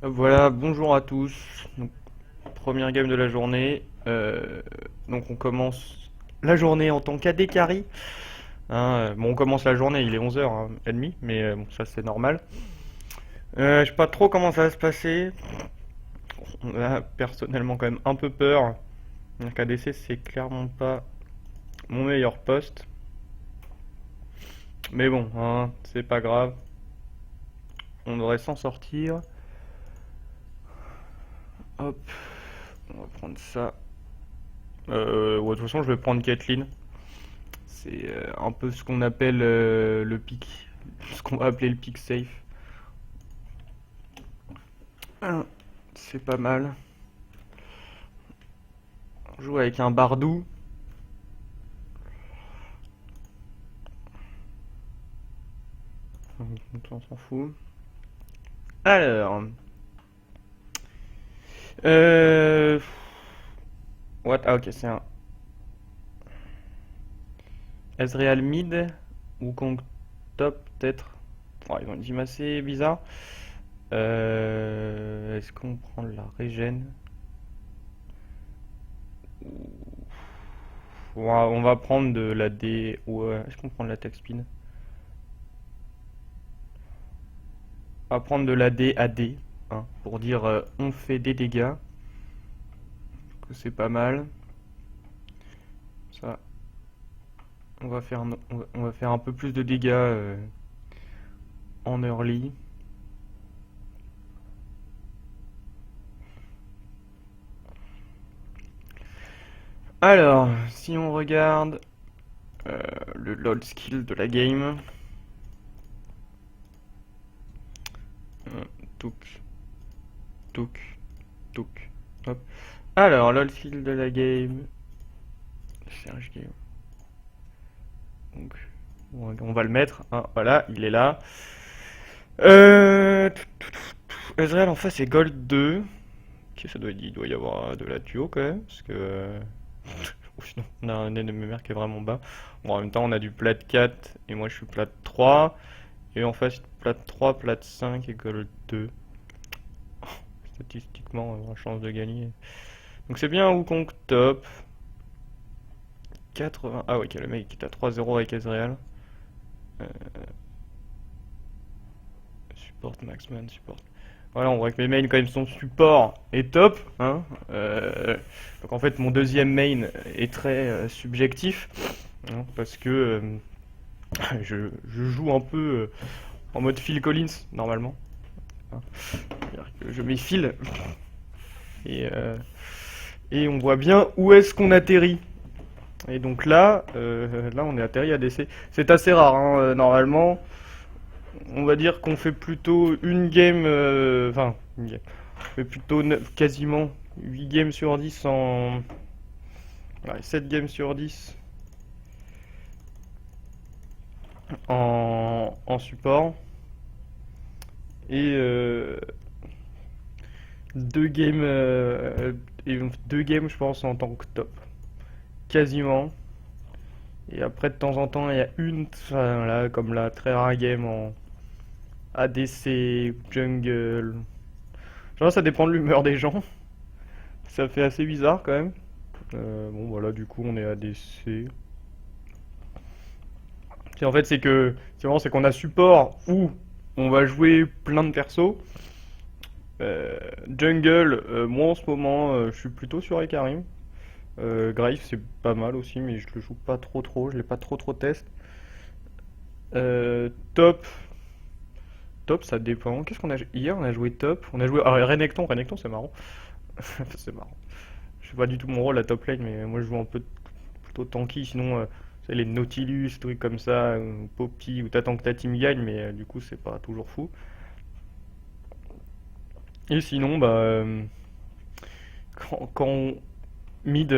Voilà, bonjour à tous. Donc, première game de la journée. Donc on commence la journée en tant qu'AD carry. Bon, on commence la journée, il est 11h30, mais bon, ça c'est normal. Je sais pas trop comment ça va se passer. On a personnellement quand même un peu peur. Donc ADC c'est clairement pas mon meilleur poste. Mais bon, c'est pas grave. On devrait s'en sortir. Hop, on va prendre ça. Ouais, de toute façon je vais prendre Caitlyn. C'est un peu ce qu'on appelle le pick, ce qu'on va appeler le pick safe. C'est pas mal. On joue avec un Bardou. On s'en fout. Alors. Euh... What? Ah ok, c'est un Ezreal mid ou Kong top peut-être. Oh, ils ont une team assez bizarre. Est-ce qu'on prend la régène? On va prendre de la D. Ouais, est-ce qu'on prend de l'attaque spin? On va prendre de la D à D, hein, pour dire on fait des dégâts. Que c'est pas mal. Ça, on va faire un peu plus de dégâts en early. Alors, si on regarde le LOL skill de la game. Touk, touk, touk. Hop. Alors, LOL skill de la game. Serge Game. Donc, on va le mettre, hein, voilà, il est là. Ezreal en face c'est Gold 2. Ok, il doit y avoir de la duo quand même, parce que ou sinon on a un NMMR qui est vraiment bas. Bon, en même temps on a du plat 4 et moi je suis plat 3. Et en face plat 3, plat 5 et Gold 2. Statistiquement on a chance de gagner. Donc c'est bien un Wukong top. 80. Ah ouais, ok, le mec qui est à 3-0 avec Ezreal. Euh, Support Maxman, support. Voilà, on voit que mes mains quand même son support est top, hein. Donc en fait mon deuxième main est très subjectif, hein, parce que je joue un peu en mode Phil Collins normalement, hein. C'est-à-dire que je mets Phil et, et on voit bien où est-ce qu'on atterrit. Et donc là on est atterri à DC. C'est assez rare, hein, normalement. On va dire qu'on fait plutôt une game, enfin, une game. On fait plutôt quasiment 8 games sur 10 en. Ouais, 7 games sur 10 en support. Et 2 games, deux games, je pense, en tant que top. Quasiment. Et après, de temps en temps, il y a une, enfin, là, comme la très rare game en ADC, jungle. Genre, ça dépend de l'humeur des gens. Ça fait assez bizarre quand même. Bon voilà, du coup on est ADC. En fait c'est qu'on a support où on va jouer plein de persos. Jungle, moi en ce moment je suis plutôt sur Ekarim. Graves c'est pas mal aussi mais je le joue pas trop, je l'ai pas trop test. Top, top ça dépend. Qu'est-ce qu'on a hier on a joué top, on a joué Renekton c'est marrant. C'est marrant. Je sais pas du tout mon rôle à top lane mais moi je joue un peu plutôt tanky, sinon les Nautilus, trucs comme ça, Poppy, ou t'attends que ta team gagne, mais du coup c'est pas toujours fou. Et sinon, bah, quand mid,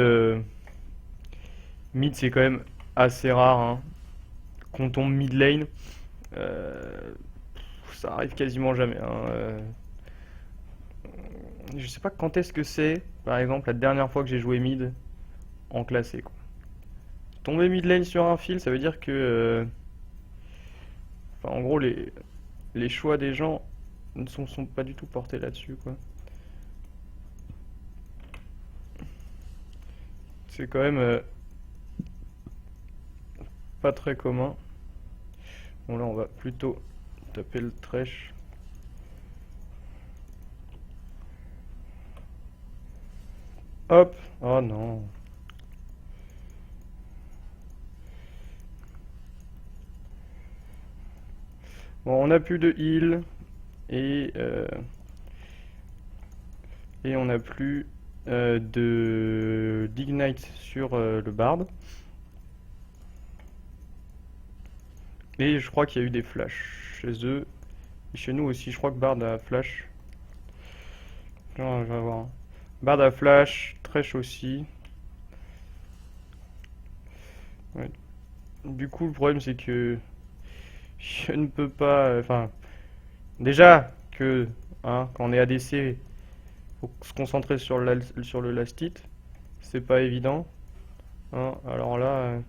mid c'est quand même assez rare, hein. Qu'on tombe mid lane, euh, ça arrive quasiment jamais, hein. Je sais pas quand est-ce que c'est, par exemple, la dernière fois que j'ai joué mid en classé, quoi. Tomber mid lane sur un fil, ça veut dire que, enfin, en gros, les choix des gens ne sont pas du tout portés là-dessus, quoi. C'est quand même pas très commun. Bon, là, on va plutôt taper le Thresh. Hop! Oh non! Bon, on a plus de heal et on a plus de d'ignite sur le bard. Et je crois qu'il y a eu des flashs chez eux. Et chez nous aussi, je crois que bard a flash. Non, je vais voir. Bard a flash, Thresh aussi. Ouais. Du coup, le problème c'est que je ne peux pas. Enfin, déjà que quand on est ADC, faut se concentrer sur le last hit. C'est pas évident. Alors là,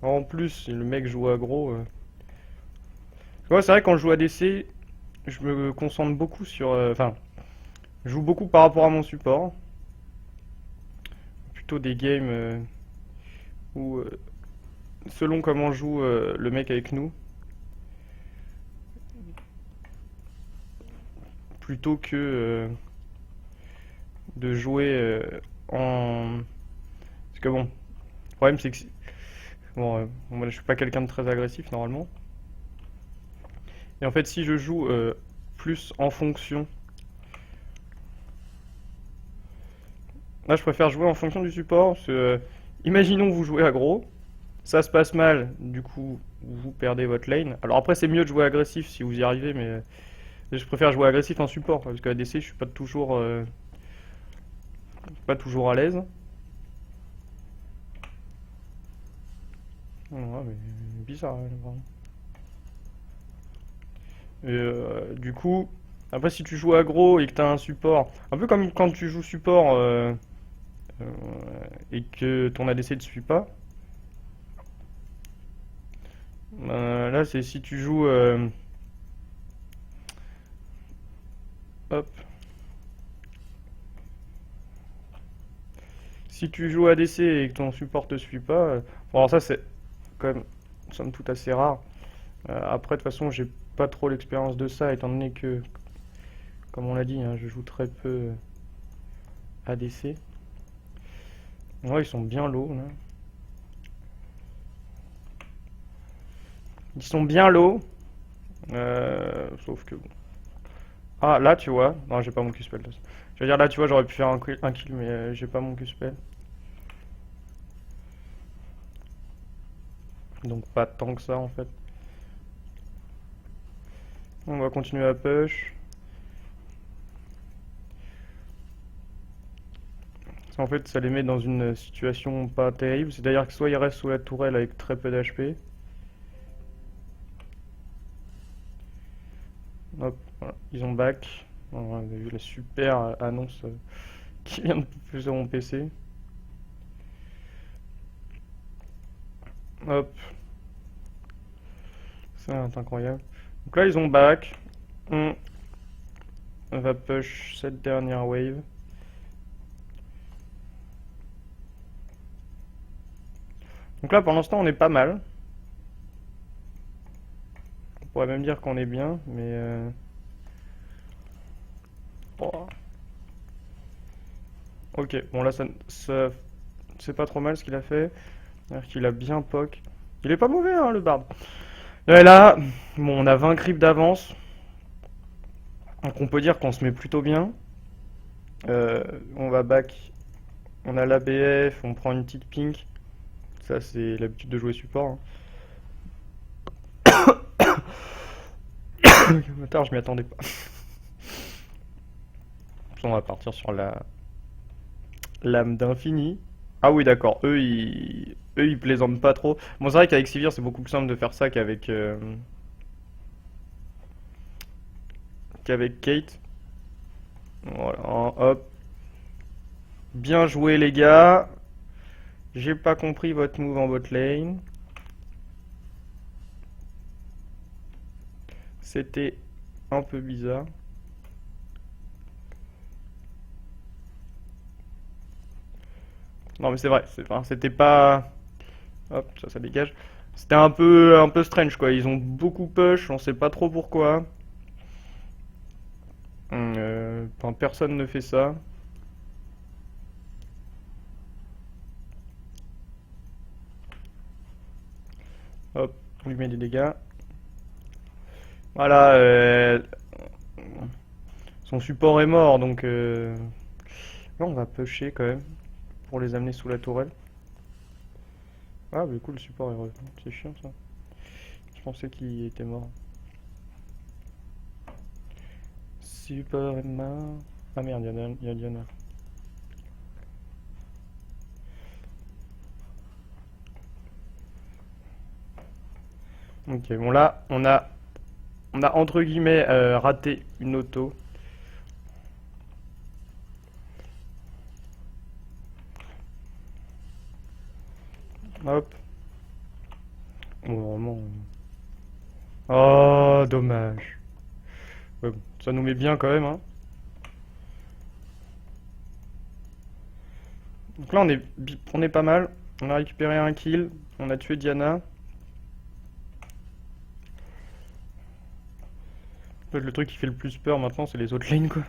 en plus, si le mec joue aggro. Ouais, c'est vrai quand je joue ADC, je me concentre beaucoup sur. Enfin, je joue beaucoup par rapport à mon support. Plutôt des games où, selon comment joue le mec avec nous, plutôt que de jouer en. Parce que bon, le problème c'est que. Bon, moi, je suis pas quelqu'un de très agressif normalement. Et en fait, si je joue plus en fonction. Là, je préfère jouer en fonction du support. Parce que, imaginons que vous jouez aggro. Ça se passe mal, du coup, vous perdez votre lane. Alors après, c'est mieux de jouer agressif si vous y arrivez, mais je préfère jouer agressif en support. Parce qu'à DC, je suis pas toujours à l'aise. Ouais, mais bizarre, hein, vraiment. Et du coup, après, si tu joues aggro et que t'as un support, un peu comme quand tu joues support euh, et que ton ADC ne te suit pas, là, c'est si tu joues. Hop. Si tu joues ADC et que ton support te suit pas, bon, alors ça, c'est quand même, somme toute, assez rare. Après, de toute façon, j'ai pas trop l'expérience de ça, étant donné que, comme on l'a dit, je joue très peu ADC. Ouais, ils sont bien low, là. Ils sont bien low. Sauf que bon. Ah, là, tu vois. Non, j'ai pas mon Q-spell. Je veux dire, là, tu vois, j'aurais pu faire un kill, mais j'ai pas mon Q-spell. Donc, pas tant que ça, en fait. On va continuer à push. En fait, ça les met dans une situation pas terrible. C'est-à-dire que soit ils restent sous la tourelle avec très peu d'HP. Hop, voilà, ils ont back. On a vu la super annonce qui vient de pousser sur mon PC. Hop, c'est incroyable. Donc là, ils ont back. On va push cette dernière wave. Donc là, pour l'instant, on est pas mal. On pourrait même dire qu'on est bien, mais... Oh. Ok, bon là, c'est pas trop mal ce qu'il a fait. C'est-à-dire qu'il a bien poke. Il est pas mauvais, hein, le bard. Et là, bon, on a 20 creeps d'avance. Donc on peut dire qu'on se met plutôt bien. On va back. On a l'ABF, on prend une petite pink. Ça, c'est l'habitude de jouer support. Tard, je m'y attendais pas. On va partir sur la lame d'infini. Ah oui, d'accord. Eux, ils plaisantent pas trop. Bon, c'est vrai qu'avec Sivir, c'est beaucoup plus simple de faire ça qu'avec Kate. Voilà, hop. Bien joué, les gars. J'ai pas compris votre move en bot lane. C'était un peu bizarre. Non mais c'est vrai, enfin, c'était pas... Hop, ça dégage. C'était un peu strange quoi, ils ont beaucoup push, on sait pas trop pourquoi. Enfin, personne ne fait ça. Hop, on lui met des dégâts. Voilà, son support est mort, donc là on va pusher quand même pour les amener sous la tourelle. Ah, mais cool, le support est revenu. C'est chiant ça. Je pensais qu'il était mort. Support est mort. Ah merde, il y a Diana. Ok, bon là, on a entre guillemets raté une auto. Hop. Bon, vraiment. Oh, dommage. Ouais, bon, ça nous met bien quand même, hein. Donc là, on est pas mal. On a récupéré un kill. On a tué Diana. En fait, le truc qui fait le plus peur maintenant, c'est les autres lanes, quoi.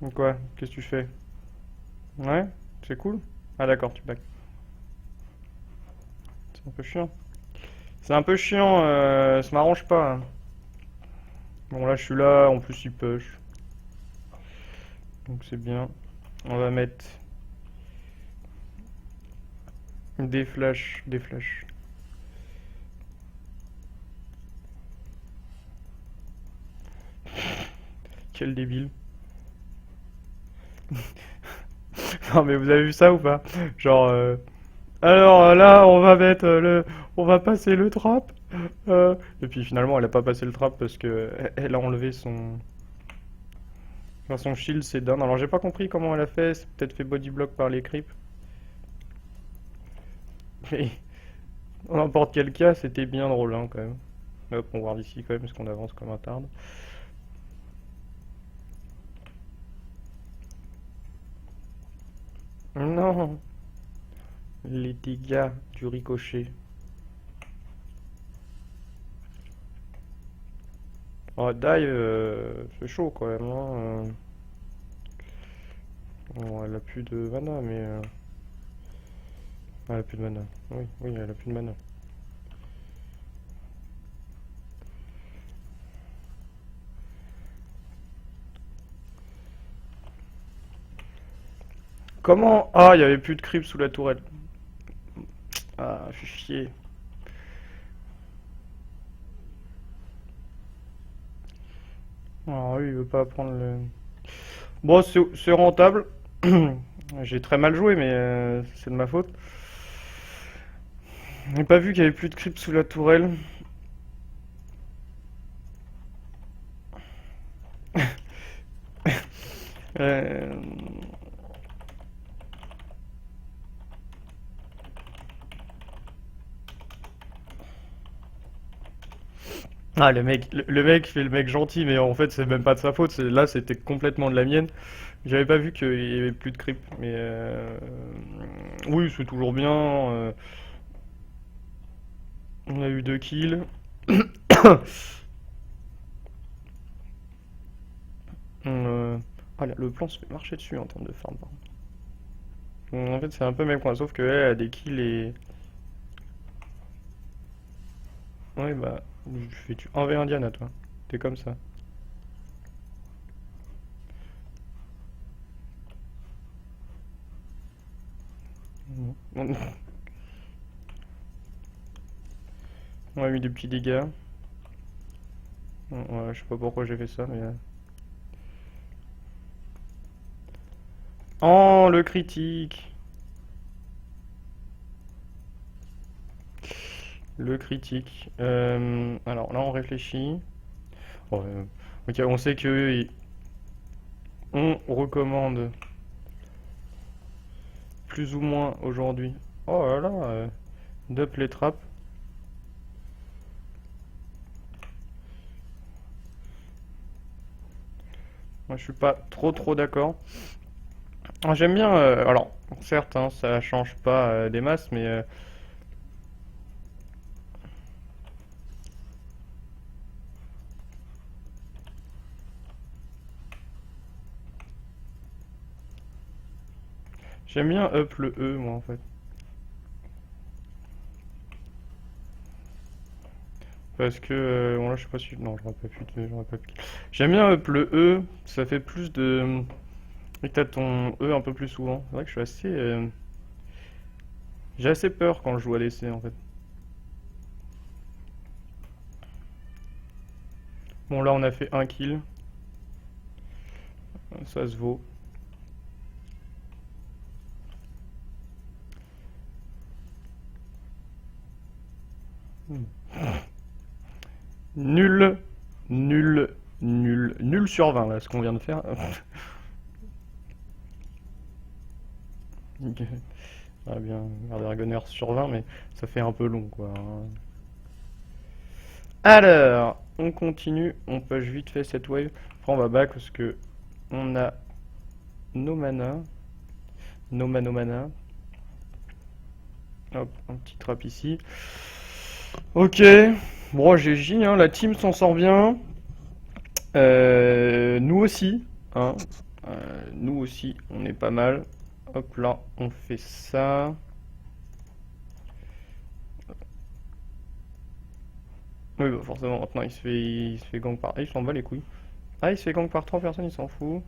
Donc quoi? Qu'est-ce que tu fais? Ouais? C'est cool? Ah d'accord, tu back. C'est un peu chiant. C'est un peu chiant, ça m'arrange pas, hein. Bon là, je suis là, en plus il push. Donc c'est bien. On va mettre des flashs, des flashs. Quel débile. Non mais vous avez vu ça ou pas? Genre, alors là, on va mettre on va passer le trap. Et puis finalement, elle a pas passé le trap parce que elle a enlevé son, enfin, son shield, c'est down. Alors j'ai pas compris comment elle a fait. C'est peut-être fait body block par les creeps. Mais dans n'importe quel cas, c'était bien drôle hein, quand même. Hop, on va voir d'ici quand même parce qu'on avance comme un tarde. Non, les dégâts du ricochet. Oh, die, c'est chaud quand même, hein. Bon, elle a plus de mana, mais... elle a plus de mana. Oui, oui, elle a plus de mana. Comment? Ah, il y avait plus de creeps sous la tourelle. Ah, fait chier. Ah oui, il veut pas prendre le... Bon, c'est rentable. J'ai très mal joué, mais c'est de ma faute. J'ai pas vu qu'il y avait plus de creeps sous la tourelle. Euh, Ah, le mec fait le mec gentil, mais en fait, c'est même pas de sa faute. Là, c'était complètement de la mienne. J'avais pas vu qu'il y avait plus de creep, mais oui, c'est toujours bien. On a eu 2 kills. Ah, là, le plan se fait marcher dessus en termes de farm, par contre. En fait, c'est un peu le même point, sauf que elle a des kills et. Ouais, bah, je fais tu 1v1 Diana, toi. T'es comme ça. On on a mis des petits dégâts. Ouais, je sais pas pourquoi j'ai fait ça, mais. Oh, le critique! Le critique. Alors là, on réfléchit. Bon, ok, on sait que on recommande plus ou moins aujourd'hui. Oh là là, Dup les trappes. Moi je suis pas trop d'accord. J'aime bien, alors certes hein, ça change pas des masses, mais j'aime bien up le E moi en fait. Parce que, bon là je sais pas si... Non, j'aurais pas pu. J'aime bien up le E, ça fait plus de... Et que t'as ton E un peu plus souvent. C'est vrai que je suis assez... J'ai assez peur quand je joue ADC en fait. Bon là on a fait un kill. Ça se vaut. Nul, nul, nul sur 20 là, ce qu'on vient de faire. Ah bien, Gunner sur 20, mais ça fait un peu long quoi. Alors, on continue, on push vite fait cette wave. Après on va back parce que on a nos mana. Nos mana. Hop, un petit trap ici. Ok, bon GG, hein, la team s'en sort bien. Nous aussi, hein. Nous aussi, on est pas mal. Hop là, on fait ça. Oui, bah forcément, maintenant il se fait gang par... Ah, il s'en bat les couilles. Ah, il se fait gang par 3 personnes, il s'en fout.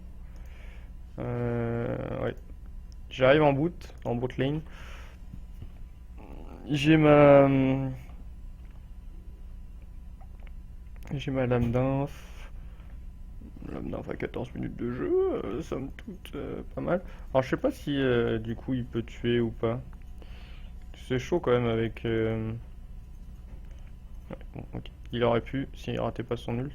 Ouais. J'arrive en boot lane. J'ai ma... J'ai ma lame d'inf. Lame d'inf à 14 minutes de jeu, somme toute pas mal. Alors je sais pas si du coup il peut tuer ou pas. C'est chaud quand même avec... Ouais, bon, ok. Il aurait pu s'il ratait pas son ult.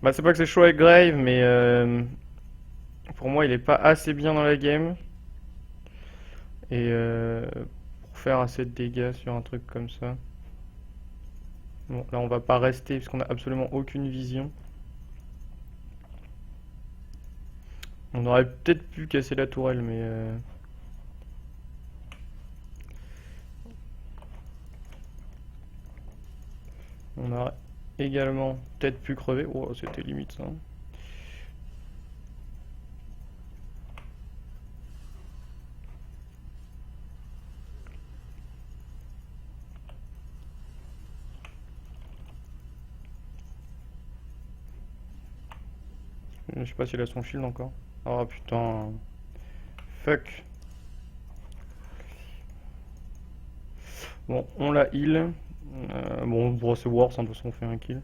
Bah c'est pas que c'est chaud avec Grave, mais pour moi il est pas assez bien dans la game. Et pour faire assez de dégâts sur un truc comme ça. Bon là on va pas rester parce qu'on a absolument aucune vision. On aurait peut-être pu casser la tourelle, mais... On aurait également peut-être pu crever. Oh, c'était limite ça. Je sais pas s'il a son shield encore. Oh putain. Fuck. Bon, on l'a heal. Bon, pour c'est worse, hein, de toute façon on fait un kill.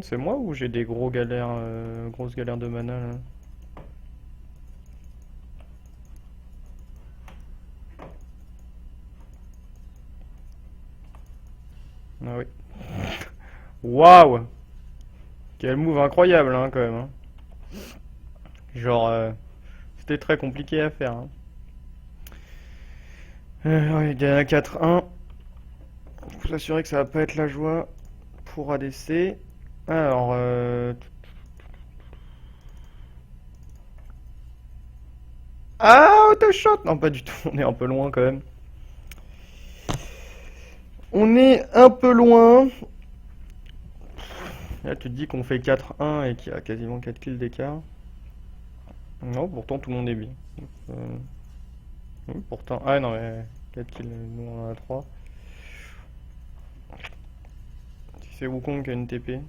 C'est moi ou j'ai des gros galères, grosses galères de mana là? Ah oui. Waouh! Quel move incroyable hein, quand même. Hein. Genre, c'était très compliqué à faire. Hein. Ouais, il y a 4-1. Faut s'assurer que ça va pas être la joie pour ADC. Alors, ah, auto-shot! Non, pas du tout, on est un peu loin quand même. On est un peu loin. Là, tu te dis qu'on fait 4-1 et qu'il y a quasiment 4 kills d'écart. Non, pourtant tout le monde est bien. Oui, pourtant. Ah non, mais 4 kills, nous on en a 3. Si c'est Wukong qui a une TP.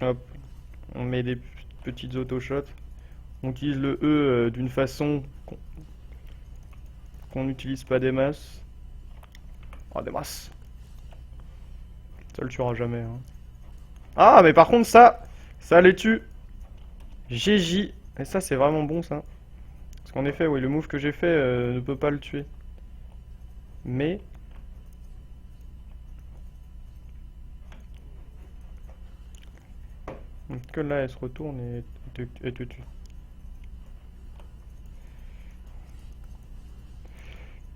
Hop, on met des petites auto-shots. On utilise le E d'une façon qu'on n'utilise pas des masses. Ah, des masses. Ça le tuera jamais. Hein. Ah, mais par contre, ça les tue. GJ. Et ça, c'est vraiment bon, ça. Parce qu'en effet, oui, le move que j'ai fait ne peut pas le tuer. Mais... Donc que là, elle se retourne et te tue.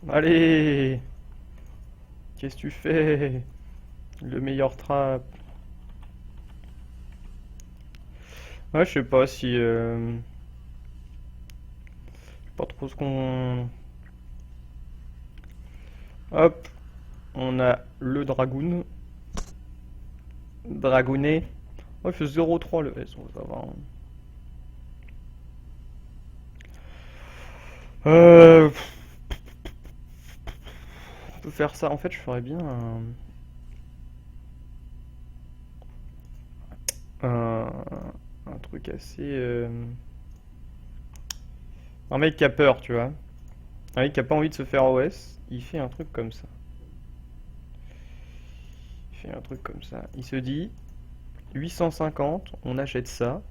Allez! Qu'est-ce que tu fais? Le meilleur trap. Ouais, je sais pas si... je sais pas trop ce qu'on... Hop, on a le dragoon. Dragooné. Oh, il fait 0,3 le S, bon, ça va, hein. Euh... On peut faire ça. En fait, je ferais bien un, un truc assez... Un mec qui a peur, tu vois. Un mec qui a pas envie de se faire OS, il fait un truc comme ça. Il fait un truc comme ça. Il se dit 850, on achète ça.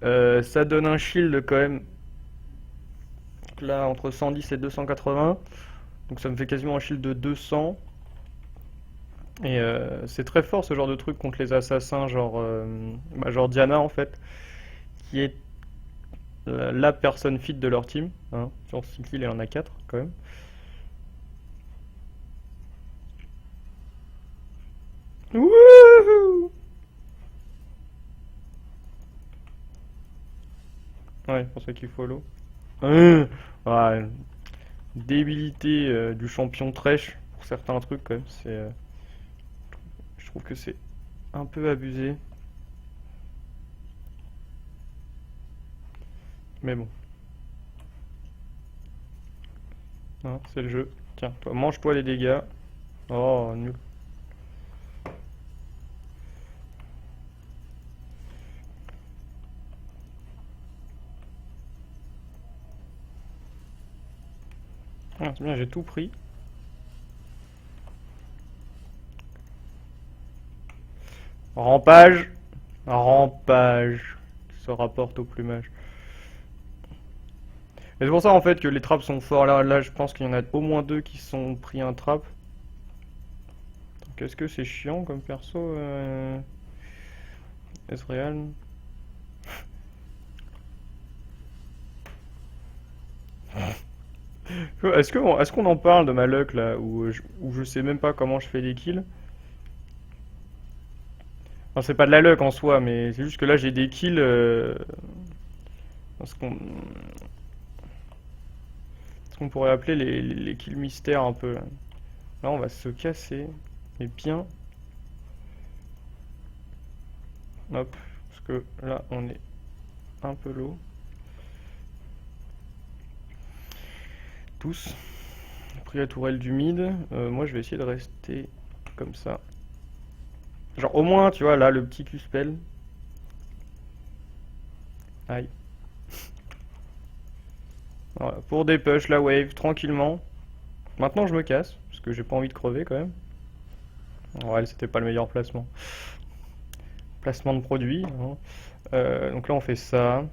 Ça donne un shield quand même. Donc là, entre 110 et 280. Donc ça me fait quasiment un shield de 200. Et c'est très fort ce genre de truc contre les assassins, genre Diana en fait, qui est la personne fit de leur team. Hein. Sur 6 kills, il en a 4 quand même. Wouhou! Ouais, pour ceux qui follow. Ouais, débilité du champion Thresh pour certains trucs quand même. Je trouve que c'est un peu abusé. Mais bon. Hein, c'est le jeu. Tiens, toi, mange-toi les dégâts. Oh, nul. Ah, c'est bien, j'ai tout pris. Rampage. Rampage. Qui se rapporte au plumage. Et c'est pour ça en fait que les traps sont forts. Là je pense qu'il y en a au moins deux qui se sont pris un trap. Qu'est-ce que c'est chiant comme perso, Ezreal. Est-ce qu'on en parle de ma luck là où je sais même pas comment je fais des kills? Enfin, c'est pas de la luck en soi, mais c'est juste que là j'ai des kills ce qu'on ce qu'on pourrait appeler les kills mystères un peu. Là on va se casser, mais bien. Hop, parce que là on est un peu low. Tous. Pris la tourelle du mid. Moi je vais essayer de rester comme ça. Genre au moins tu vois là le petit Q-spell. Aïe. Voilà, pour des push la wave tranquillement. Maintenant je me casse, parce que j'ai pas envie de crever quand même. Ouais, c'était pas le meilleur placement. Placement de produit, hein. Donc là on fait ça.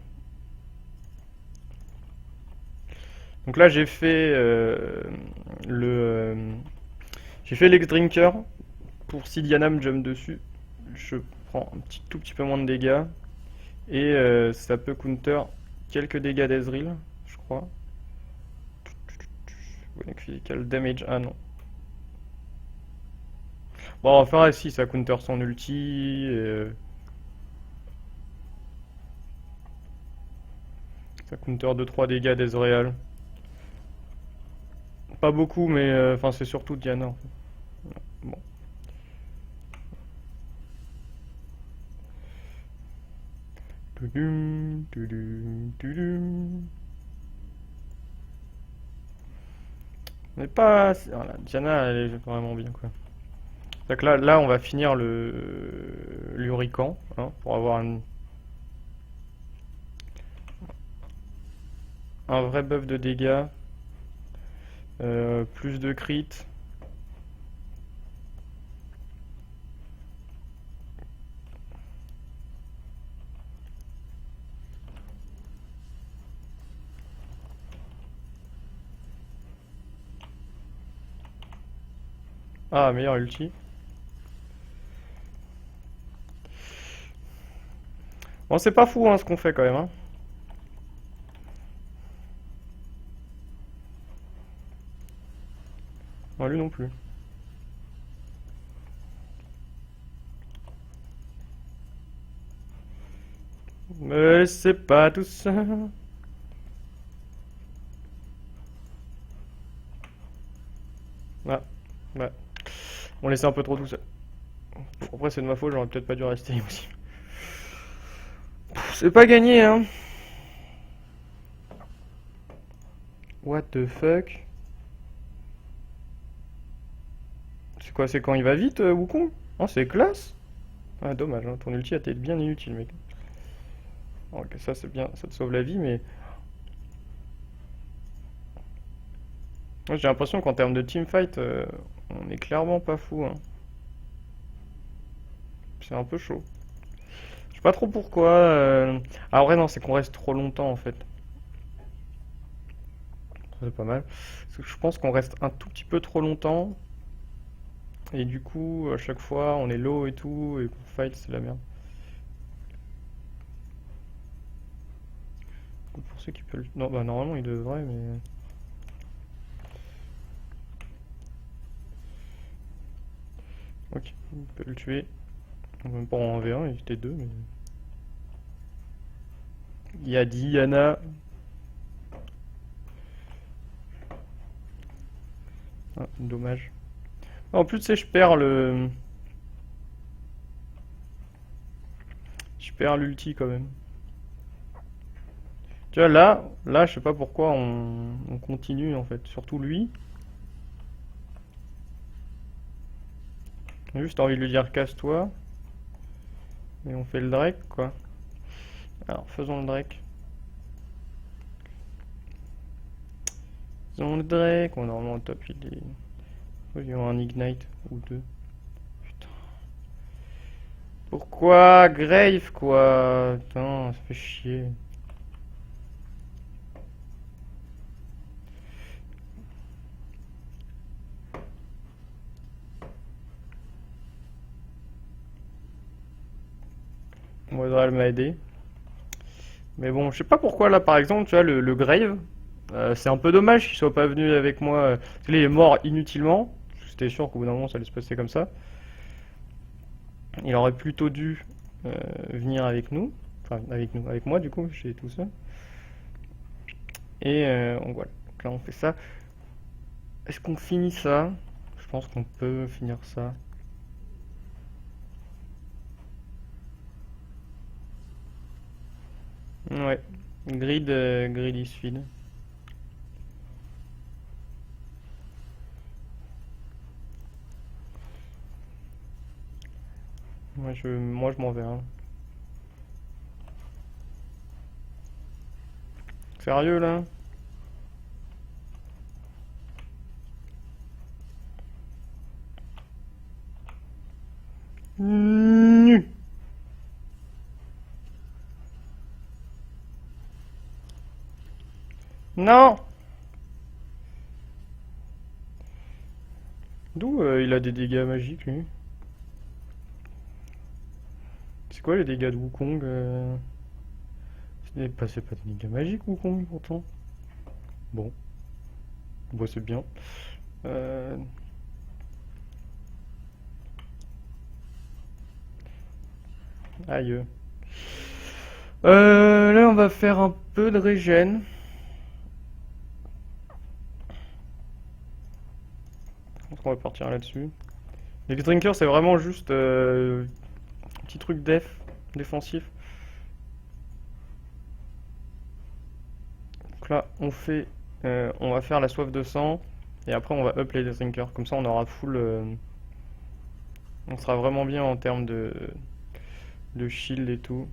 Donc là j'ai fait j'ai fait l'ex-drinker pour si Diana me jump dessus. Je prends tout petit peu moins de dégâts. Et ça peut counter quelques dégâts d'Ezreal, je crois. Physical damage, ah non. Bon, enfin, si, ça counter son ulti. Ça counter 2-3 dégâts d'Ezreal. Pas beaucoup, mais enfin, c'est surtout Diana. En fait. Bon. Tudum, tudum, tudum. Mais pas. Voilà, Diana, elle est vraiment bien, quoi. Donc là, on va finir l'Huracan, hein, pour avoir un vrai buff de dégâts, plus de crit. Ah, meilleur ulti. Bon, c'est pas fou hein, ce qu'on fait quand même. Hein. Bon, lui non plus. Me laissez pas tout seul. Ah, ouais. On laissait un peu trop tout seul. Après, c'est de ma faute, j'aurais peut-être pas dû rester aussi. C'est pas gagné, hein. What the fuck? C'est quoi, c'est quand il va vite, Wukong? Oh, c'est classe. Ah, dommage, hein. Ton ulti a été bien inutile, mec. Ok, ça c'est bien, ça te sauve la vie, mais... Moi, j'ai l'impression qu'en termes de teamfight, on est clairement pas fou, hein. C'est un peu chaud. Je sais pas trop pourquoi. Ah, ouais, non, c'est qu'on reste trop longtemps, en fait. C'est pas mal. Parce que je pense qu'on reste un tout petit peu trop longtemps. Et du coup, à chaque fois, on est low et tout, et pour fight, c'est la merde. Pour ceux qui peuvent... Non, bah normalement, il devrait, mais... Ok, on peut le tuer. Même pas en V1, il était 2, mais... Il y a Diana. Ah, dommage. En plus, tu sais, je perds le... Je perds l'ulti quand même. Tu vois, là, je sais pas pourquoi on continue en fait. Surtout lui. J'ai juste envie de lui dire casse-toi. Et on fait le Drake quoi. Alors, faisons le Drake. Faisons le Drake. On est normalement au top. Il est... Il y aura un Ignite ou deux. Putain. Pourquoi Grave quoi? Putain, ça fait chier. Modral m'a aidé. Mais bon, je sais pas pourquoi là par exemple, tu vois, le Grave, c'est un peu dommage qu'il soit pas venu avec moi. Parce qu'il est mort inutilement. J'étais sûr qu'au bout d'un moment ça allait se passer comme ça. Il aurait plutôt dû venir avec nous. Enfin, avec nous, avec moi du coup, j'étais tout seul. Et voilà. Donc là on fait ça. Est-ce qu'on finit ça? Je pense qu'on peut finir ça. Ouais. Grid is feed. Moi je m'en vais. Hein. Sérieux là? Nu. Non! D'où il a des dégâts magiques lui? C'est quoi les dégâts de Wukong c'est pas des dégâts magiques Wukong pourtant. Bon, bon c'est bien. Euh, Aïe. Là on va faire un peu de régène. Je pense qu'on va partir là-dessus. Les drinkers c'est vraiment juste un petit truc défensif. Donc là on va faire la soif de sang et après on va up les drinkers. Comme ça on aura full, on sera vraiment bien en termes de shield et tout.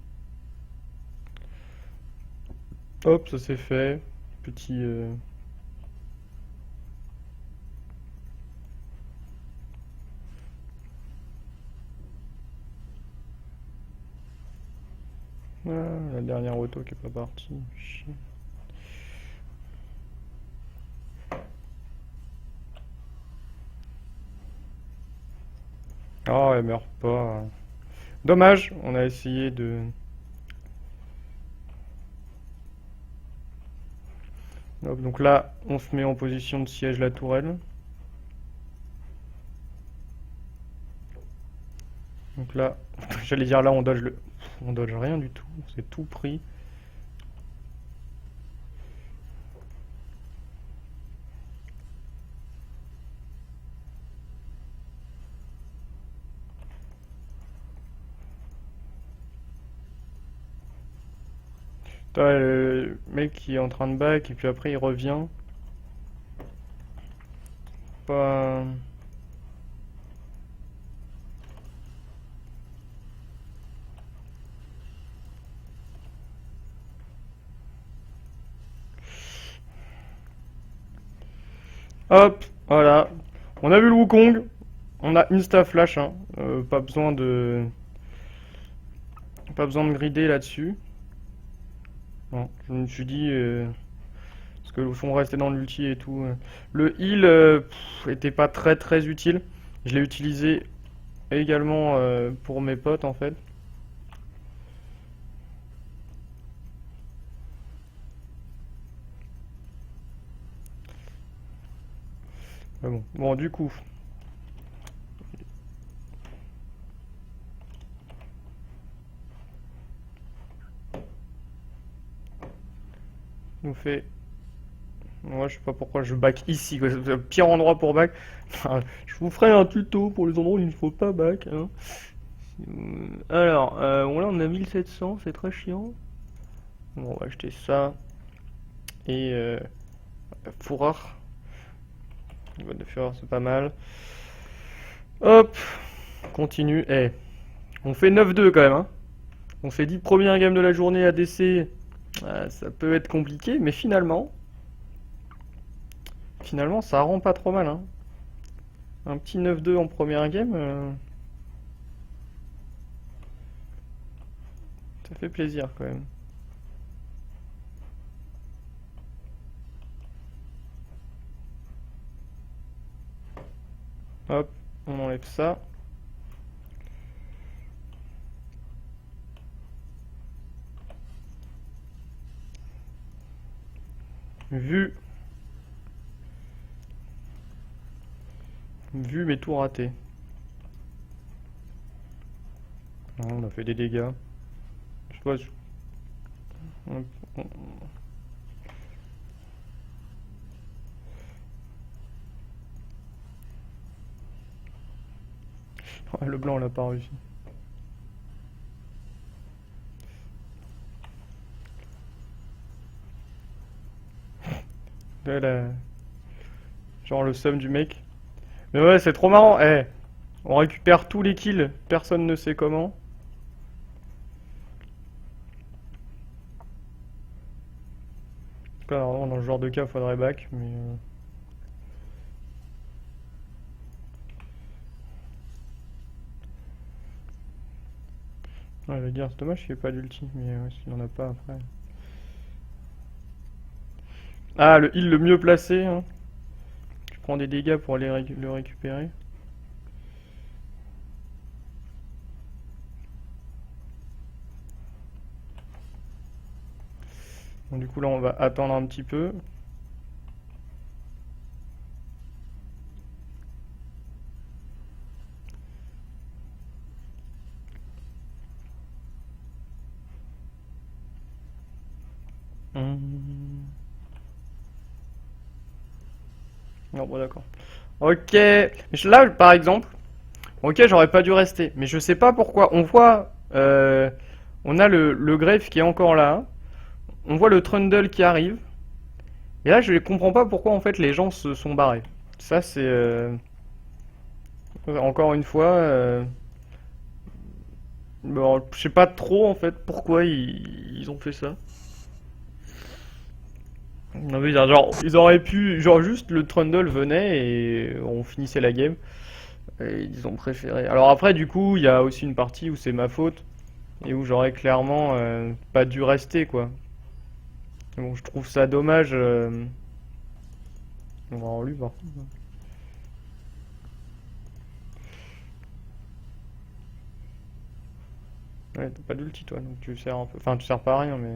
Hop, ça c'est fait. Petit... Ah, la dernière auto qui est pas partie. Chier. Oh, elle meurt pas. Dommage, on a essayé de Hop, donc là, on se met en position de siège la tourelle. Donc là, j'allais dire là, on dodge rien du tout. C'est tout pris. T'as le mec qui est en train de back et puis après il revient. Pas... Hop, voilà. On a vu le Wukong. On a insta flash, hein. Pas besoin de... Pas besoin de grider là-dessus. Bon, je me suis dit... parce que le fond restait dans l'ulti et tout. Le heal était pas très utile. Je l'ai utilisé également pour mes potes en fait. Mais bon, du coup. Nous fait... Moi, je sais pas pourquoi je back ici, quoi. C'est le pire endroit pour back. Enfin, je vous ferai un tuto pour les endroits où il ne faut pas back. Hein. Alors, bon, là on a 1700, c'est très chiant. Bon, on va acheter ça. Et fourrure. Boîte de fureur, c'est pas mal. Hop, continue. Eh, on fait 9-2 quand même. Hein. On s'est dit première game de la journée ADC. Ça peut être compliqué, mais finalement, ça rend pas trop mal. Hein. Un petit 9-2 en première game, ça fait plaisir quand même. Hop, on enlève ça. Vu mais tout raté. On a fait des dégâts. Je sais pas. Le blanc, on l'a pas réussi. Là, genre le seum du mec. Mais ouais, c'est trop marrant. Eh, on récupère tous les kills, personne ne sait comment. Là, vraiment, dans ce genre de cas, faudrait back, mais... Ouais, je veux dire, c'est dommage qu'il n'y ait pas d'ulti, mais ouais, s'il en a pas après... Ah, le heal le mieux placé, hein. Tu prends des dégâts pour aller le récupérer. Bon, du coup, là, on va attendre un petit peu. Non, bon, d'accord. Ok. Là, par exemple, ok, j'aurais pas dû rester. Mais je sais pas pourquoi. On voit... on a le Grave qui est encore là. On voit le Trundle qui arrive. Et là, je ne comprends pas pourquoi, en fait, les gens se sont barrés. Ça, c'est... encore une fois... bon, je sais pas trop, en fait, pourquoi ils ont fait ça. Non, mais genre, ils auraient pu... Genre, juste, le Trundle venait et on finissait la game. Et ils ont préféré. Alors après, du coup, il y a aussi une partie où c'est ma faute et où j'aurais clairement pas dû rester, quoi. Bon, je trouve ça dommage. On va en lui, par contre. Ouais, t'as pas d'ulti, toi, donc tu sers un peu. Enfin, tu sers pas à rien, mais.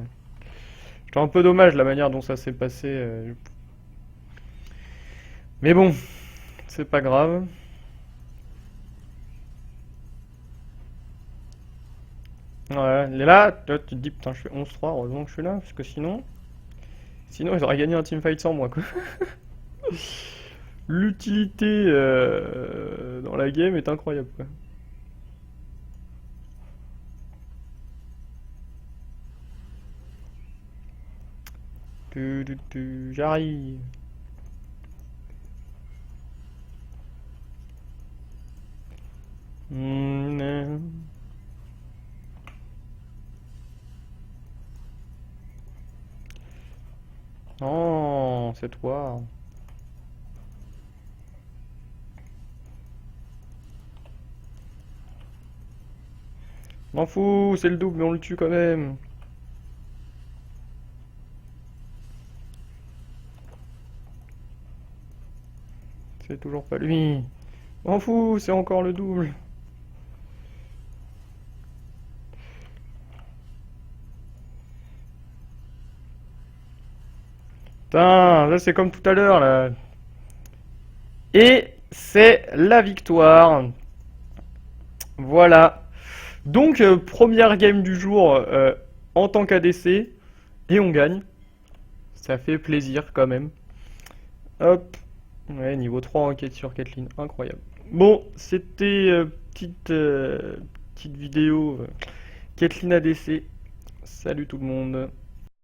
C'est un peu dommage la manière dont ça s'est passé. Mais bon, c'est pas grave. Ouais, et là, tu te dis, putain, je fais 11-3, heureusement que je suis là, parce que sinon ils auraient gagné un teamfight sans moi, quoi. L'utilité dans la game est incroyable, quoi. J'arrive. Non, c'est toi. M'en fous, c'est le double, mais on le tue quand même. C'est toujours pas lui. M'en fous, c'est encore le double. Putain, là c'est comme tout à l'heure là. Et c'est la victoire. Voilà. Donc, première game du jour en tant qu'ADC. Et on gagne. Ça fait plaisir quand même. Hop. Ouais, niveau 3 enquête sur Kathleen. Incroyable. Bon, c'était petite vidéo Kathleen ADC. Salut tout le monde.